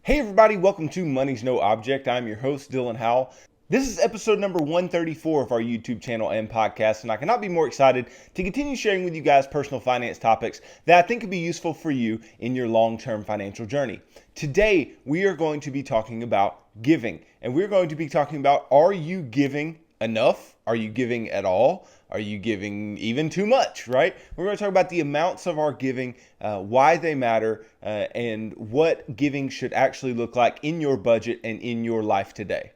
Hey everybody, welcome to Money's No Object. I'm your host, Dylan Howell. This is episode number 134 of our YouTube channel and podcast, and I cannot be more excited to continue sharing with you guys personal finance topics that I think could be useful for you in your long-term financial journey. Today, we are going to be talking about giving, and we're going to be talking about, are you giving enough? Are you giving at all? Are you giving even too much, right? We're going to talk about the amounts of our giving, why they matter, and what giving should actually look like in your budget and in your life today.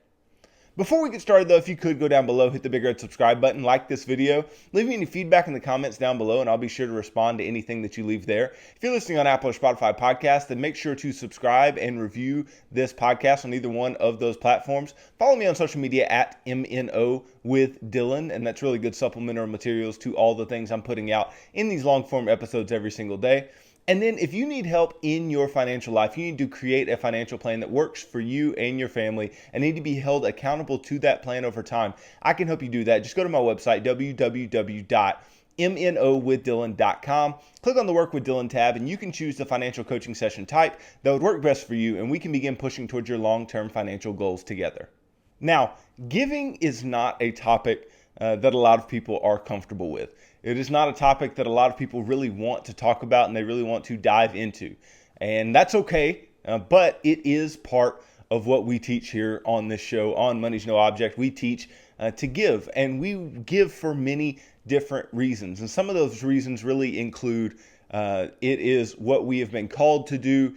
Before we get started though, if you could go down below, hit the big red subscribe button, like this video, leave me any feedback in the comments down below and I'll be sure to respond to anything that you leave there. If you're listening on Apple or Spotify podcasts, then make sure to subscribe and review this podcast on either one of those platforms. Follow me on social media at MNO with Dylan, and that's really good supplementary materials to all the things I'm putting out in these long form episodes every single day. And then if you need help in your financial life, you need to create a financial plan that works for you and your family and need to be held accountable to that plan over time, I can help you do that. Just go to my website, www.mnowithdylan.com. Click on the Work with Dylan tab and you can choose the financial coaching session type that would work best for you, and we can begin pushing towards your long-term financial goals together. Now, giving is not a topic that a lot of people are comfortable with. It is not a topic that a lot of people really want to talk about and they really want to dive into. And that's okay, but it is part of what we teach here on this show, on Money's No Object. We teach to give, and we give for many different reasons. And some of those reasons really include it is what we have been called to do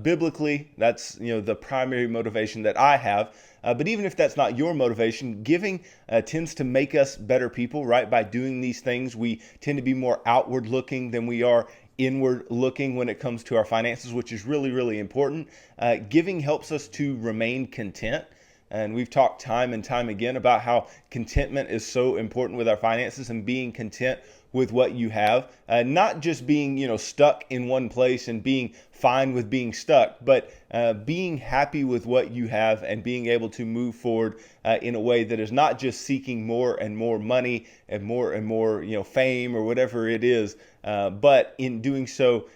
biblically. That's the primary motivation that I have. But even if that's not your motivation, giving tends to make us better people, right? By doing these things, we tend to be more outward looking than we are inward looking when it comes to our finances, which is really, really important. Giving helps us to remain content. And we've talked time and time again about how contentment is so important with our finances and being content with what you have, not just being stuck in one place and being fine with being stuck, but being happy with what you have and being able to move forward in a way that is not just seeking more and more money and more fame or whatever it is, but in doing so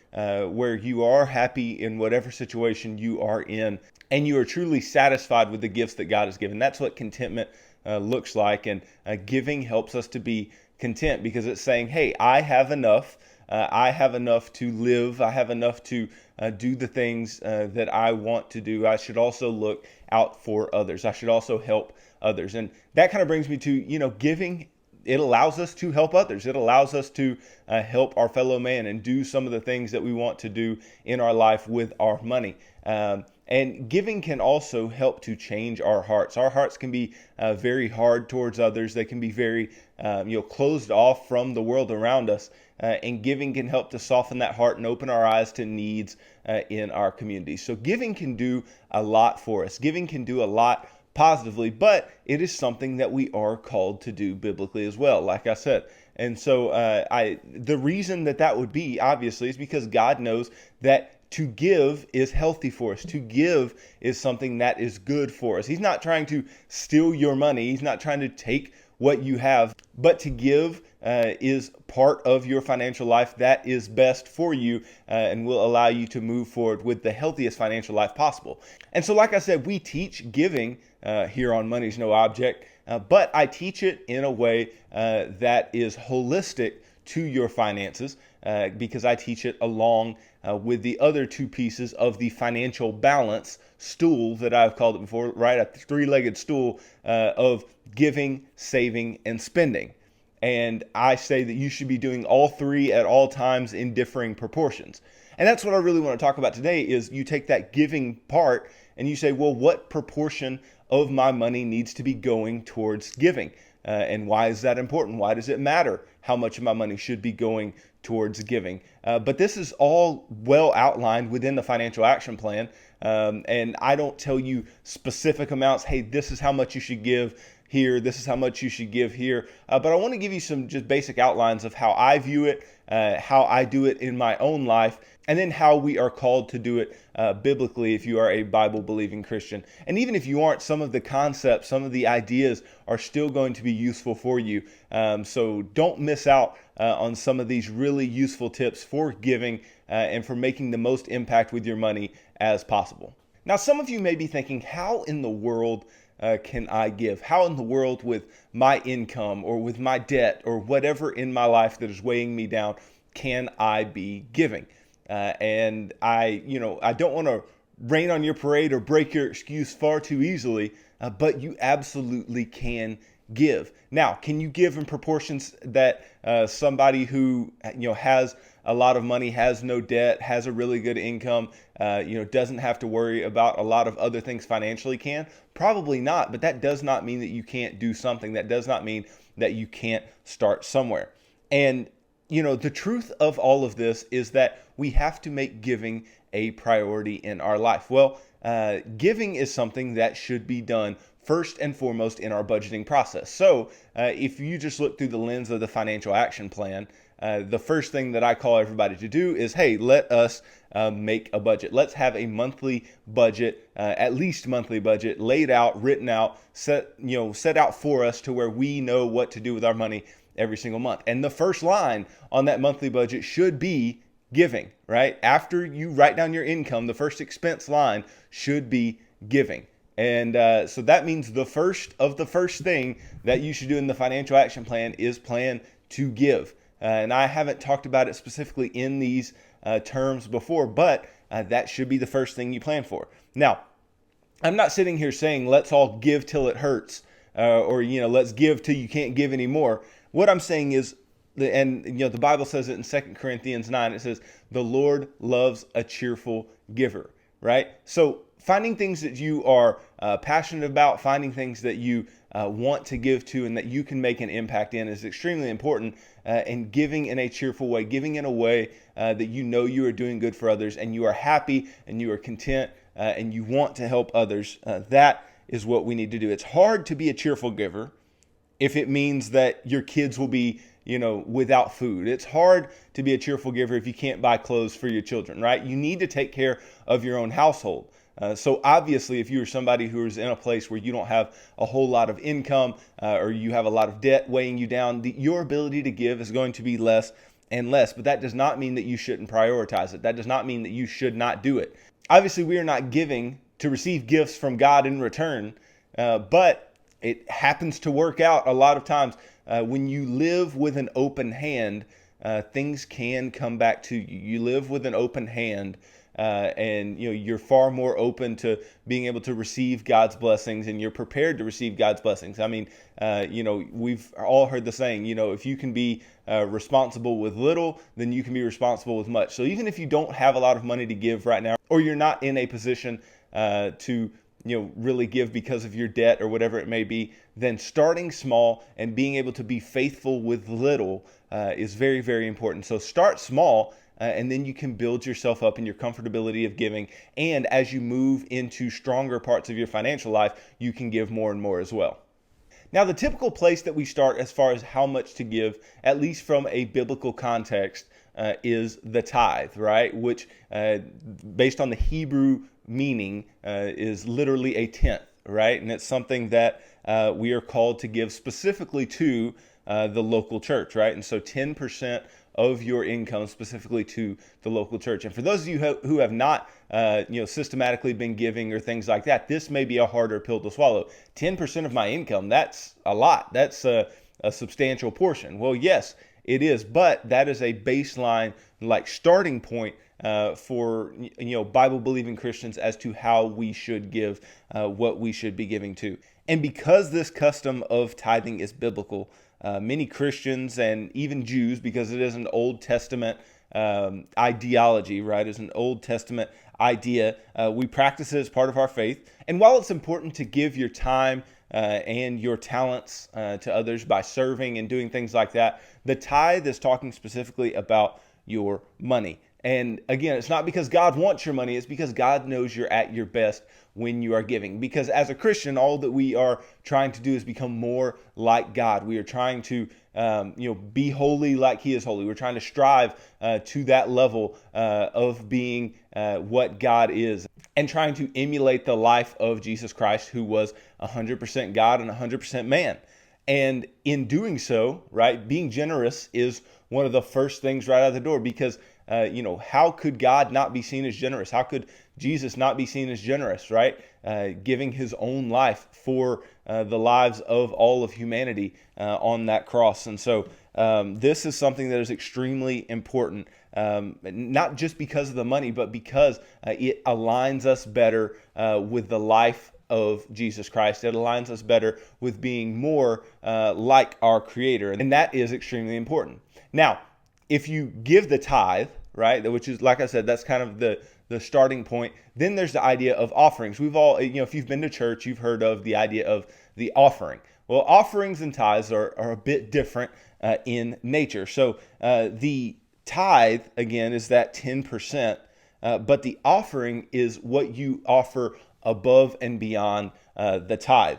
where you are happy in whatever situation you are in and you are truly satisfied with the gifts that God has given. That's what contentment looks like, and giving helps us to be content because it's saying, hey, I have enough. I have enough to live. I have enough to do the things that I want to do. I should also look out for others. I should also help others. And that kind of brings me to, giving. It allows us to help others. It allows us to help our fellow man and do some of the things that we want to do in our life with our money. And giving can also help to change our hearts. Our hearts can be very hard towards others. They can be very closed off from the world around us. And giving can help to soften that heart and open our eyes to needs in our community. So giving can do a lot for us. Giving can do a lot positively, but it is something that we are called to do biblically as well, like I said. And so the reason that would be, obviously, is because God knows that to give is healthy for us. To give is something that is good for us. He's not trying to steal your money. He's not trying to take what you have, but to give is part of your financial life that is best for you and will allow you to move forward with the healthiest financial life possible. And so, like I said, we teach giving here on Money's No Object, but I teach it in a way that is holistic to your finances because I teach it along with the other two pieces of the financial balance stool that I've called it before, right? A three-legged stool of giving, saving, and spending. And I say that you should be doing all three at all times in differing proportions. And that's what I really want to talk about today is you take that giving part and you say, well, what proportion of my money needs to be going towards giving? And why is that important? Why does it matter how much of my money should be going towards giving? But this is all well outlined within the financial action plan. And I don't tell you specific amounts. Hey, this is how much you should give here. This is how much you should give here. But I want to give you some just basic outlines of how I view it, how I do it in my own life, and then how we are called to do it biblically if you are a Bible-believing Christian. And even if you aren't, some of the concepts, some of the ideas are still going to be useful for you. So don't miss out on some of these really useful tips for giving and for making the most impact with your money as possible. Now, some of you may be thinking, how in the world can I give? How in the world, with my income or with my debt or whatever in my life that is weighing me down, can I be giving? And I don't want to rain on your parade or break your excuse far too easily, but you absolutely can give. Now, can you give in proportions that somebody who has a lot of money, has no debt, has a really good income, doesn't have to worry about a lot of other things financially can? Probably not, but that does not mean that you can't do something. That does not mean that you can't start somewhere. And the truth of all of this is that we have to make giving a priority in our life. Well, giving is something that should be done first and foremost in our budgeting process. So if you just look through the lens of the financial action plan, the first thing that I call everybody to do is, hey, let us make a budget. Let's have a monthly budget, at least monthly budget, laid out, written out, set out for us to where we know what to do with our money every single month. And the first line on that monthly budget should be giving, right? After you write down your income, the first expense line should be giving. And so that means the first thing that you should do in the financial action plan is plan to give. And I haven't talked about it specifically in these terms before, but that should be the first thing you plan for. Now, I'm not sitting here saying let's all give till it hurts, or let's give till you can't give anymore. What I'm saying is, the Bible says it in 2 Corinthians 9. It says the Lord loves a cheerful giver, right? So finding things that you are passionate about, finding things that you want to give to and that you can make an impact in is extremely important. And giving in a cheerful way, giving in a way that you are doing good for others and you are happy and you are content and you want to help others. That is what we need to do. It's hard to be a cheerful giver if it means that your kids will be without food. It's hard to be a cheerful giver if you can't buy clothes for your children, right? You need to take care of your own household. So obviously, if you're somebody who is in a place where you don't have a whole lot of income or you have a lot of debt weighing you down, your ability to give is going to be less and less. But that does not mean that you shouldn't prioritize it. That does not mean that you should not do it. Obviously, we are not giving to receive gifts from God in return, but it happens to work out a lot of times. When you live with an open hand, things can come back to you. You live with an open hand, and you're far more open to being able to receive God's blessings, and you're prepared to receive God's blessings. I mean, we've all heard the saying, if you can be responsible with little, then you can be responsible with much. So even if you don't have a lot of money to give right now, or you're not in a position to really give because of your debt or whatever it may be, then starting small and being able to be faithful with little is very, very important. So start small, and then you can build yourself up in your comfortability of giving. And as you move into stronger parts of your financial life, you can give more and more as well. Now, the typical place that we start as far as how much to give, at least from a biblical context, is the tithe, right? Which, based on the Hebrew meaning, is literally a tenth, right? And it's something that we are called to give specifically to the local church, right? And so 10% of your income specifically to the local church. And for those of you who have not, systematically been giving or things like that, this may be a harder pill to swallow. 10% of my income, that's a lot. That's a substantial portion. Well, yes, it is, but that is a baseline, starting point for Bible-believing Christians as to how we should give, what we should be giving to. And because this custom of tithing is biblical, many Christians and even Jews, because it is an Old Testament ideology, right? It's an Old Testament idea. We practice it as part of our faith. And while it's important to give your time and your talents to others by serving and doing things like that, the tithe is talking specifically about your money. And again, it's not because God wants your money, it's because God knows you're at your best when you are giving. Because as a Christian, all that we are trying to do is become more like God. We are trying to be holy like He is holy. We're trying to strive to that level of being what God is, and trying to emulate the life of Jesus Christ, who was 100% God and 100% man. And in doing so, right, being generous is one of the first things right out of the door, because how could God not be seen as generous? How could Jesus not be seen as generous, right? Giving his own life for the lives of all of humanity on that cross. And so this is something that is extremely important, not just because of the money, but because it aligns us better with the life of Jesus Christ. It aligns us better with being more like our Creator. And that is extremely important. Now, if you give the tithe, right, which is, like I said, that's kind of the starting point. Then there's the idea of offerings. We've all, if you've been to church, you've heard of the idea of the offering. Well, offerings and tithes are a bit different in nature. So the tithe, again, is that 10%, but the offering is what you offer above and beyond the tithe.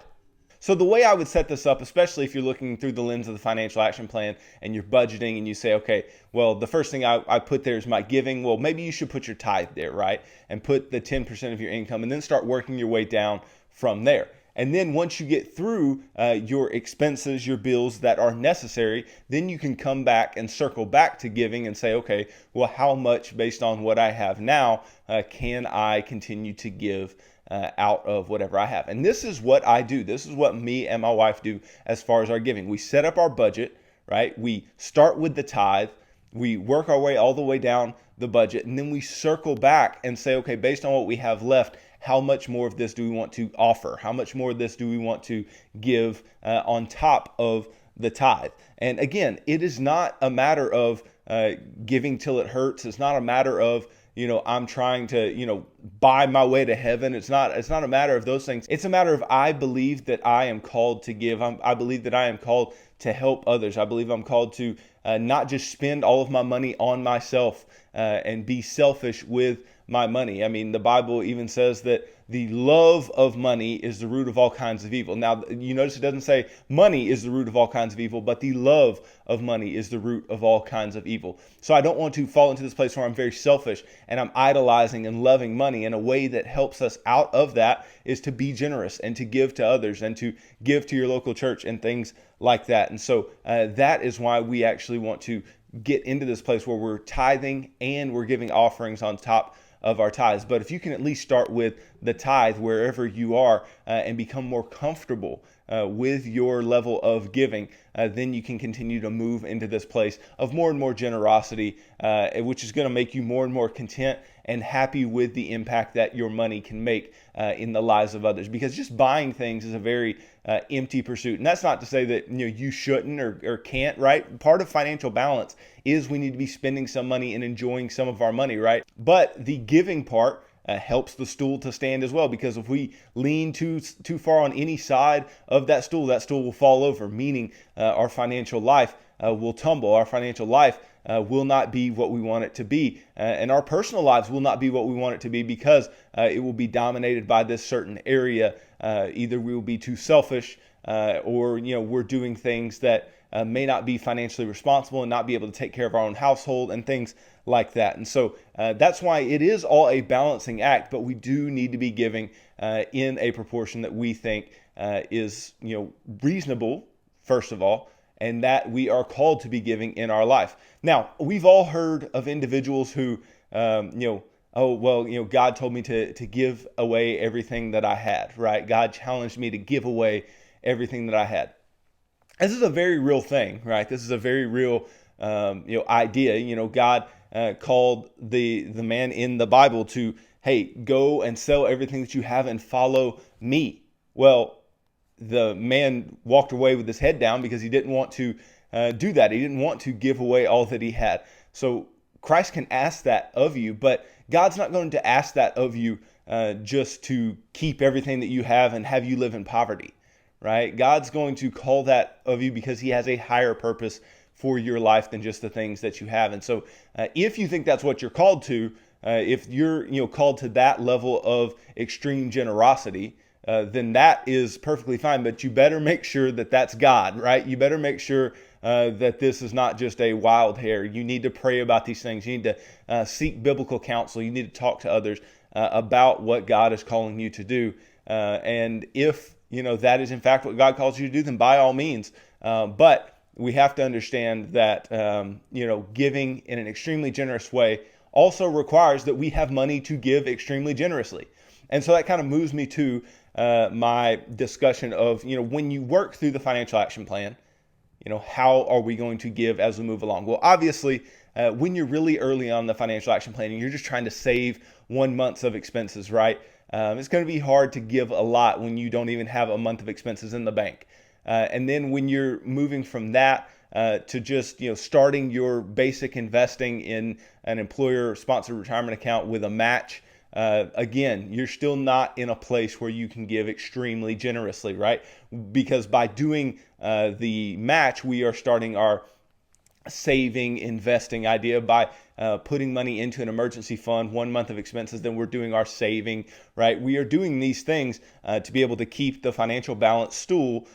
So the way I would set this up, especially if you're looking through the lens of the financial action plan and you're budgeting and you say, okay, well, the first thing I put there is my giving. Well, maybe you should put your tithe there, right? And put the 10% of your income and then start working your way down from there. And then once you get through your expenses, your bills that are necessary, then you can come back and circle back to giving and say, okay, well, how much based on what I have now can I continue to give out of whatever I have? And this is what I do. This is what me and my wife do as far as our giving. We set up our budget, right? We start with the tithe. We work our way all the way down the budget, and then we circle back and say, okay, based on what we have left, how much more of this do we want to offer? How much more of this do we want to give on top of the tithe? And again, it is not a matter of giving till it hurts. It's not a matter of, I'm trying to, buy my way to heaven. It's not a matter of those things. It's a matter of, I believe that I am called to give. I believe that I am called to help others. I believe I'm called to not just spend all of my money on myself and be selfish with my money. I mean, the Bible even says that the love of money is the root of all kinds of evil. Now, you notice it doesn't say money is the root of all kinds of evil, but the love of money is the root of all kinds of evil. So I don't want to fall into this place where I'm very selfish and I'm idolizing and loving money. And a way that helps us out of that is to be generous and to give to others and to give to your local church and things like that. And so that is why we actually want to get into this place where we're tithing and we're giving offerings on top of our tithes. But if you can at least start with the tithe wherever you are and become more comfortable with your level of giving, then you can continue to move into this place of more and more generosity, which is going to make you more and more content and happy with the impact that your money can make in the lives of others. Because just buying things is a very empty pursuit. And that's not to say that you shouldn't or can't, right? Part of financial balance is we need to be spending some money and enjoying some of our money, right? But the giving part helps the stool to stand as well, because if we lean too far on any side of that stool will fall over, meaning our financial life will tumble. Our financial life will not be what we want it to be, and our personal lives will not be what we want it to be, because it will be dominated by this certain area. Either we will be too selfish, or we're doing things that may not be financially responsible and not be able to take care of our own household and things like that. And so that's why it is all a balancing act, but we do need to be giving in a proportion that we think is reasonable, first of all, and that we are called to be giving in our life. Now, we've all heard of individuals who, God told me to give away everything that I had, right? God challenged me to give away everything that I had. This is a very real thing, right? This is a very real, idea. God called the man in the Bible to, hey, go and sell everything that you have and follow me. Well, the man walked away with his head down because he didn't want to do that. He didn't want to give away all that he had. So Christ can ask that of you, but God's not going to ask that of you just to keep everything that you have and have you live in poverty, right? God's going to call that of you because he has a higher purpose for your life than just the things that you have. And so if you think that's what you're called to, if you're called to that level of extreme generosity, then that is perfectly fine. But you better make sure that that's God, right? You better make sure that this is not just a wild hair. You need to pray about these things. You need to seek biblical counsel. You need to talk to others about what God is calling you to do. And if that is in fact what God calls you to do, then by all means. But we have to understand that giving in an extremely generous way also requires that we have money to give extremely generously. And so that kind of moves me to my discussion of, when you work through the financial action plan, how are we going to give as we move along? Well, obviously, when you're really early on the financial action planning, you're just trying to save 1 month of expenses, right? It's going to be hard to give a lot when you don't even have a month of expenses in the bank. And then when you're moving from that to just starting your basic investing in an employer-sponsored retirement account with a match, again, you're still not in a place where you can give extremely generously, right? Because by doing the match, we are starting our saving, investing idea by putting money into an emergency fund, 1 month of expenses, then we're doing our saving, right? We are doing these things to be able to keep the financial balance stool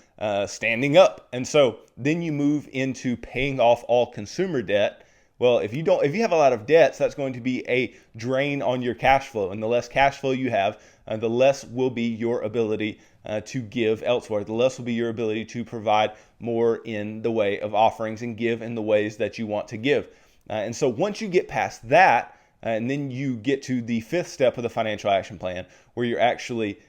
standing up. And so then you move into paying off all consumer debt. Well, if you have a lot of debts, that's going to be a drain on your cash flow. And the less cash flow you have, the less will be your ability to give elsewhere. The less will be your ability to provide more in the way of offerings and give in the ways that you want to give. And so once you get past that, and then you get to the fifth step of the financial action plan, where you're actually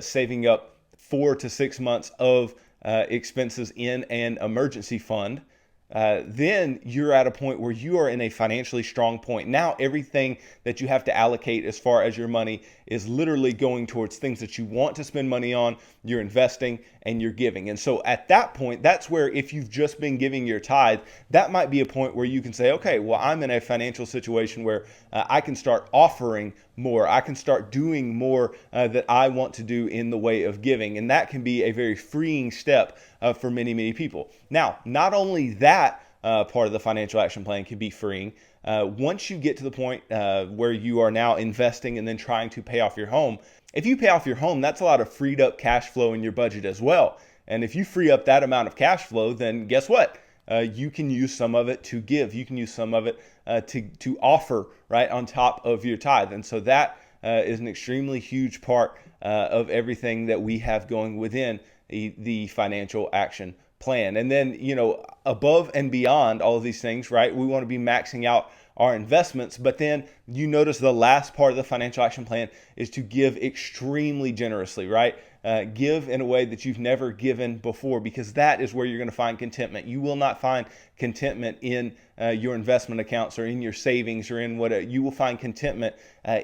saving up 4 to 6 months of expenses in an emergency fund, then you're at a point where you are in a financially strong point. Now everything that you have to allocate as far as your money is literally going towards things that you want to spend money on, you're investing, and you're giving. And so at that point, that's where, if you've just been giving your tithe, that might be a point where you can say, okay, well, I'm in a financial situation where I can start offering more. I can start doing more that I want to do in the way of giving. And that can be a very freeing step for many, many people. Now, not only that part of the financial action plan can be freeing, once you get to the point where you are now investing and then trying to pay off your home, if you pay off your home, that's a lot of freed up cash flow in your budget as well. And if you free up that amount of cash flow, then guess what? You can use some of it to give. You can use some of it to offer, right, on top of your tithe. And so that is an extremely huge part of everything that we have going within the financial action plan. And then, above and beyond all of these things, right, we want to be maxing out our investments. But then you notice the last part of the financial action plan is to give extremely generously, right? Give in a way that you've never given before, because that is where you're going to find contentment. You will not find contentment in your investment accounts or in your savings or in what you will find contentment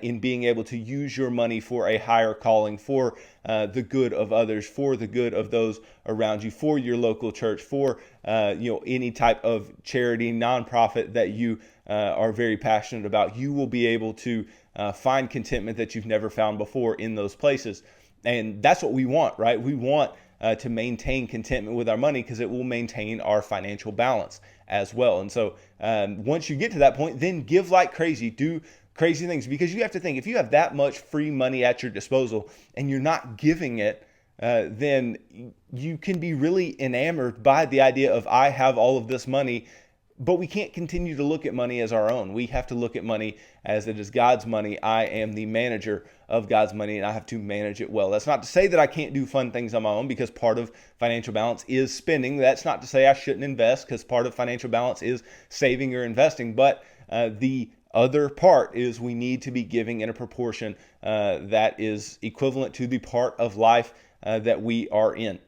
in being able to use your money for a higher calling, for the good of others, for the good of those around you, for your local church, for any type of charity, nonprofit that you are very passionate about. You will be able to find contentment that you've never found before in those places. And that's what we want, right? We want to maintain contentment with our money because it will maintain our financial balance as well. And so once you get to that point, then give like crazy, do crazy things, because you have to think, if you have that much free money at your disposal and you're not giving it, then you can be really enamored by the idea of, I have all of this money. But we can't continue to look at money as our own. We have to look at money as it is God's money. I am the manager of God's money, and I have to manage it well. That's not to say that I can't do fun things on my own, because part of financial balance is spending. That's not to say I shouldn't invest, because part of financial balance is saving or investing. But the other part is we need to be giving in a proportion that is equivalent to the part of life that we are in.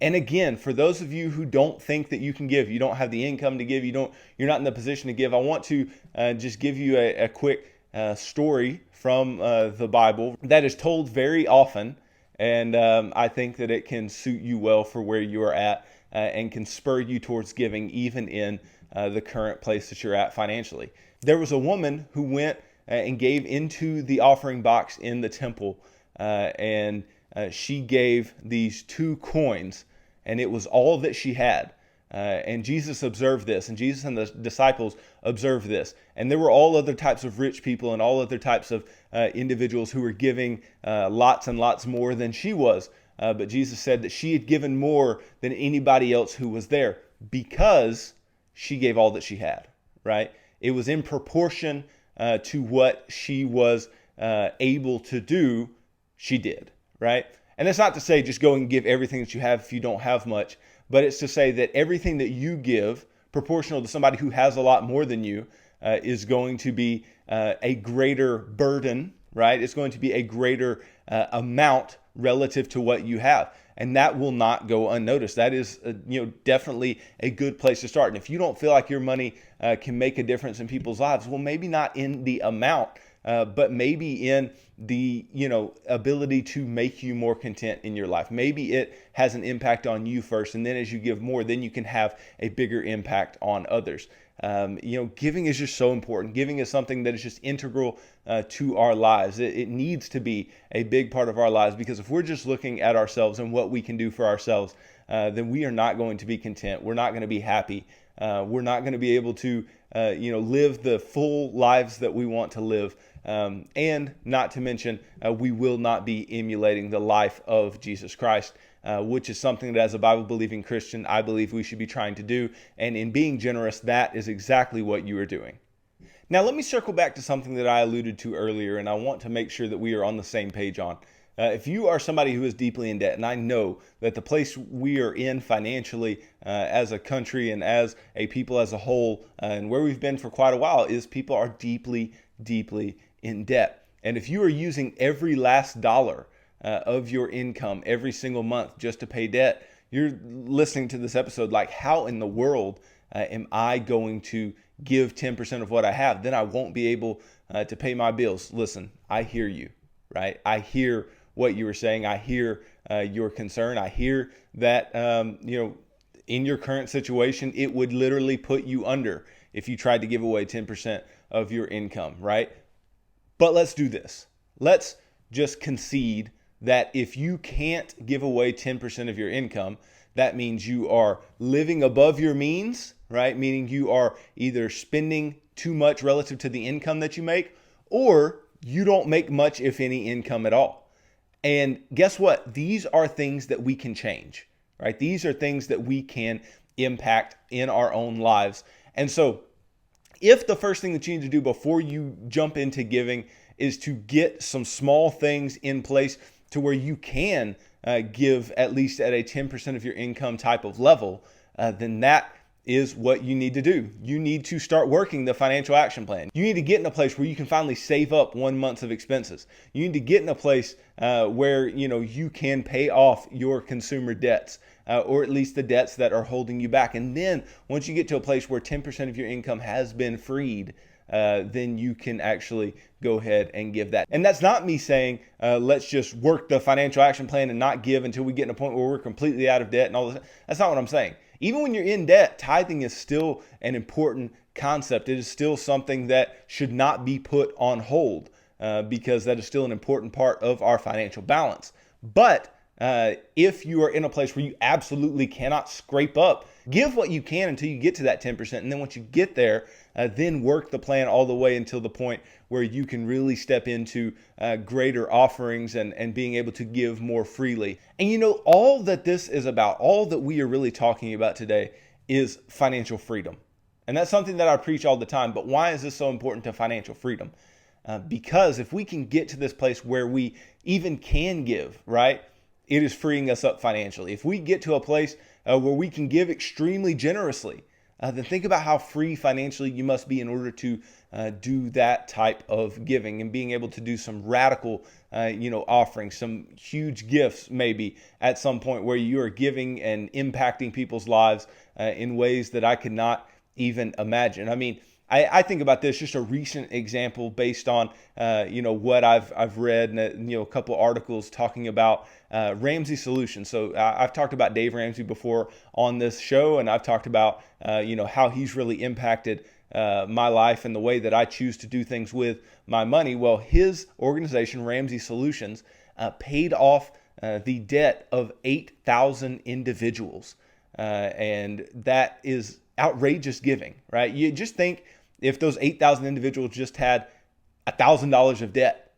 And again, for those of you who don't think that you can give, you don't have the income to give, you're not in the position to give, I want to just give you a quick story from the Bible that is told very often. And I think that it can suit you well for where you are at and can spur you towards giving, even in the current place that you're at financially. There was a woman who went and gave into the offering box in the temple, and she gave these 2 coins. And it was all that she had. And Jesus observed this, and Jesus and the disciples observed this. And there were all other types of rich people and all other types of individuals who were giving lots and lots more than she was. But Jesus said that she had given more than anybody else who was there, because she gave all that she had, right? It was in proportion to what she was able to do, she did, right? And that's not to say just go and give everything that you have if you don't have much. but it's to say that everything that you give proportional to somebody who has a lot more than you is going to be a greater burden, right? It's going to be a greater amount relative to what you have. And that will not go unnoticed. That is, definitely a good place to start. And if you don't feel like your money can make a difference in people's lives, well, maybe not in the amount, but maybe in the, ability to make you more content in your life. Maybe it has an impact on you first, and then as you give more, then you can have a bigger impact on others. Giving is just so important. Giving is something that is just integral to our lives. It needs to be a big part of our lives, because if we're just looking at ourselves and what we can do for ourselves, then we are not going to be content. We're not going to be happy. We're not going to be able to, live the full lives that we want to live. And not to mention, we will not be emulating the life of Jesus Christ, which is something that as a Bible-believing Christian, I believe we should be trying to do. And in being generous, that is exactly what you are doing. Now, let me circle back to something that I alluded to earlier, and I want to make sure that we are on the same page on. If you are somebody who is deeply in debt, and I know that the place we are in financially as a country and as a people as a whole, and where we've been for quite a while, is people are deeply, deeply in debt. And if you are using every last dollar of your income every single month just to pay debt, you're listening to this episode like, how in the world am I going to give 10% of what I have? Then I won't be able to pay my bills. Listen, I hear you, right? I hear what you were saying. I hear your concern. I hear that, in your current situation, it would literally put you under if you tried to give away 10% of your income, right? But let's do this. Let's just concede that if you can't give away 10% of your income, that means you are living above your means, right? Meaning you are either spending too much relative to the income that you make, or you don't make much, if any, income at all. And guess what? These are things that we can change, right? These are things that we can impact in our own lives. And so if the first thing that you need to do before you jump into giving is to get some small things in place to where you can give at least at a 10% of your income type of level, then that is what you need to do. You need to start working the financial action plan. You need to get in a place where you can finally save up 1 month of expenses. You need to get in a place where you can pay off your consumer debts, or at least the debts that are holding you back. And then once you get to a place where 10% of your income has been freed, then you can actually go ahead and give that. And that's not me saying, let's just work the financial action plan and not give until we get in a point where we're completely out of debt and all this. That's not what I'm saying. Even when you're in debt, tithing is still an important concept. It is still something that should not be put on hold, because that is still an important part of our financial balance. But if you are in a place where you absolutely cannot scrape up, give what you can until you get to that 10%. And then once you get there, then work the plan all the way until the point where you can really step into greater offerings and being able to give more freely. And all that this is about, all that we are really talking about today is financial freedom. And that's something that I preach all the time. But why is this so important to financial freedom? Because if we can get to this place where we even can give, right, it is freeing us up financially. If we get to a place where we can give extremely generously, then think about how free financially you must be in order to do that type of giving and being able to do some radical, offerings, some huge gifts maybe at some point where you are giving and impacting people's lives in ways that I could not even imagine. I mean, I think about this, just a recent example based on, what I've read and, a couple articles talking about Ramsey Solutions. So I've talked about Dave Ramsey before on this show, and I've talked about, how he's really impacted my life and the way that I choose to do things with my money. Well, his organization, Ramsey Solutions, paid off the debt of 8,000 individuals. And that is outrageous giving, right? You just think, if those 8,000 individuals just had $1,000 of debt,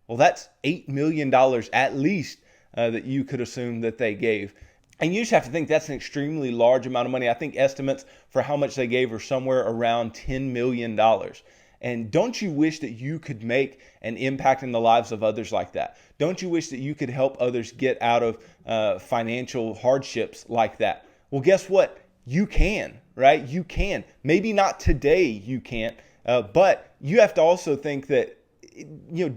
well, that's $8 million at least that you could assume that they gave. And you just have to think that's an extremely large amount of money. I think estimates for how much they gave are somewhere around $10 million. And don't you wish that you could make an impact in the lives of others like that? Don't you wish that you could help others get out of financial hardships like that? Well, guess what? You can, right? You can. Maybe not today you can't, but you have to also think that,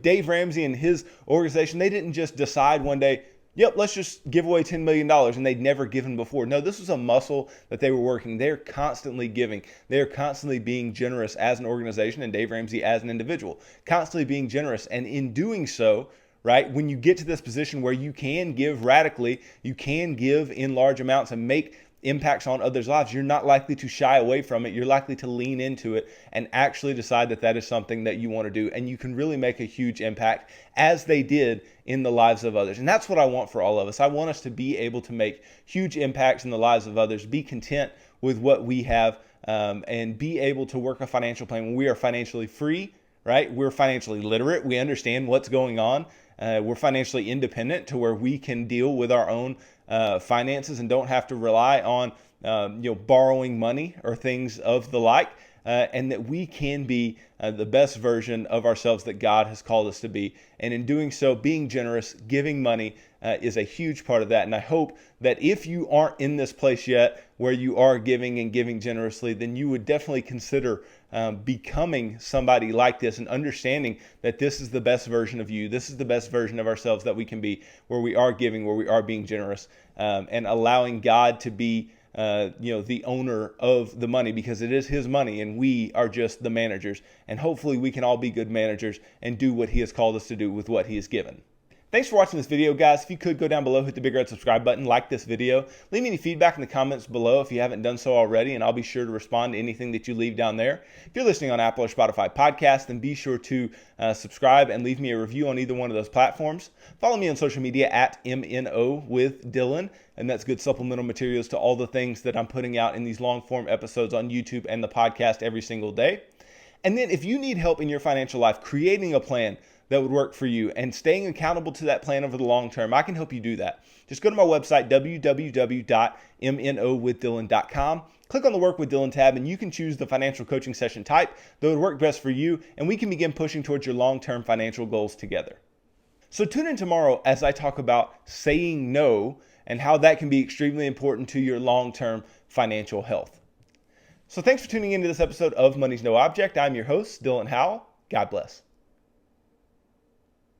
Dave Ramsey and his organization, they didn't just decide one day, yep, let's just give away $10 million, and they'd never given before. No, this was a muscle that they were working. They're constantly giving. They're constantly being generous as an organization, and Dave Ramsey as an individual, constantly being generous. And in doing so, right, when you get to this position where you can give radically, you can give in large amounts and make impacts on others' lives, you're not likely to shy away from it. You're likely to lean into it and actually decide that that is something that you want to do. And you can really make a huge impact as they did in the lives of others. And that's what I want for all of us. I want us to be able to make huge impacts in the lives of others, be content with what we have, and be able to work a financial plan when we are financially free, right? We're financially literate. We understand what's going on. We're financially independent to where we can deal with our own finances and don't have to rely on borrowing money or things of the like, and that we can be the best version of ourselves that God has called us to be. And in doing so, being generous, giving money is a huge part of that. And I hope that if you aren't in this place yet where you are giving and giving generously, then you would definitely consider becoming somebody like this and understanding that this is the best version of you. This is the best version of ourselves that we can be, where we are giving, where we are being generous, and allowing God to be the owner of the money, because it is his money and we are just the managers. And hopefully we can all be good managers and do what he has called us to do with what he has given. Thanks for watching this video, guys. If you could go down below, hit the big red subscribe button, like this video, leave me any feedback in the comments below if you haven't done so already, and I'll be sure to respond to anything that you leave down there. If you're listening on Apple or Spotify podcasts, then be sure to subscribe and leave me a review on either one of those platforms. Follow me on social media at MNO with Dylan, and that's good supplemental materials to all the things that I'm putting out in these long form episodes on YouTube and the podcast every single day. And then if you need help in your financial life, creating a plan that would work for you and staying accountable to that plan over the long term, I can help you do that. Just go to my website, www.mnowithdylan.com. Click on the Work with Dylan tab, and you can choose the financial coaching session type that would work best for you, and we can begin pushing towards your long-term financial goals together. So tune in tomorrow as I talk about saying no and how that can be extremely important to your long-term financial health. So thanks for tuning into this episode of Money's No Object. I'm your host, Dylan Howell. God bless.